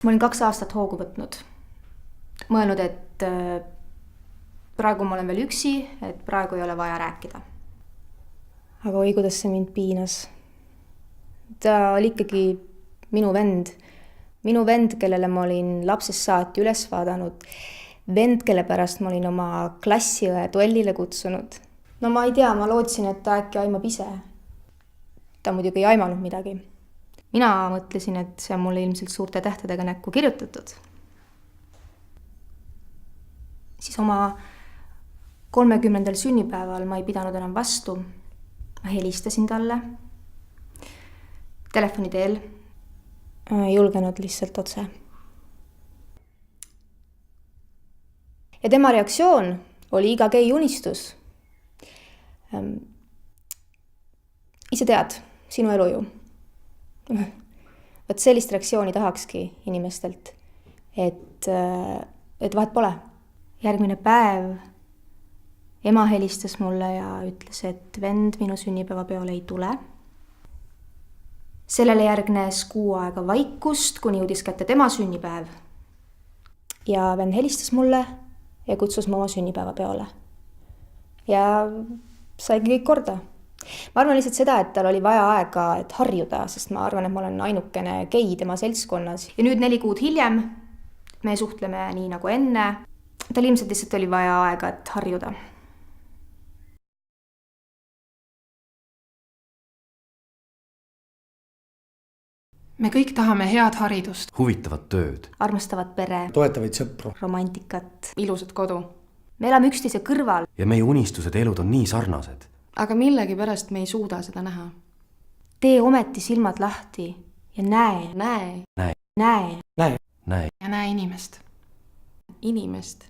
Ma olin 2 aastat hoogu võtnud. Mõelnud, et praegu ma olen veel üksi, et praegu ei ole vaja rääkida. Aga oi, kuidas see mind piinas. Ta oli ikkagi minu vend. Minu vend, kellele ma olin lapsest saati üles vaadanud. Vend, kelle pärast ma olin oma klassiõe duellile kutsunud. No ma ei tea, ma lootsin, et ta äkki aimab ise. Ta muidugi ei aimanud midagi. Mina mõtlesin, et see on mulle ilmselt suurte tähtedega näkku kirjutatud. Siis oma 30. sünnipäeval ma ei pidanud enam vastu. Ma helistasin talle. Telefoni teel. Ei julgenud lihtsalt otse. Ja tema reaktsioon oli iga gei unistus. Ise tead, sinu elu ju. Võt sellist reaktsiooni tahakski inimestelt, et vahet pole. Järgmine päev ema helistas mulle ja ütles, et vend minu sünnipäevapeole ei tule. Sellele järgnes 6 aega vaikust, kuni jõudis kätte tema sünnipäev. Ja vend helistas mulle ja kutsus mu oma sünnipäevapeole. Ja saigi kõik korda. Ma arvan lihtsalt seda, et tal oli vaja aega, et harjuda, sest ma arvan, et ma olen ainukene gei tema seltskonnas. Ja nüüd 4 kuud hiljem me suhtleme nii nagu enne. Tal ilmselt lihtsalt oli vaja aega, et harjuda. Me kõik tahame head haridust, huvitavat tööd, armastavat pere, toetavaid sõpru, romantikat, ilusat kodu. Me elame üksteise kõrval. ja meie unistused ja elud on nii sarnased. Aga millegipärast me ei suuda seda näha. Tee ometi silmad lahti ja näe. Näe. Näe. Näe. Ja näe inimest. Inimest.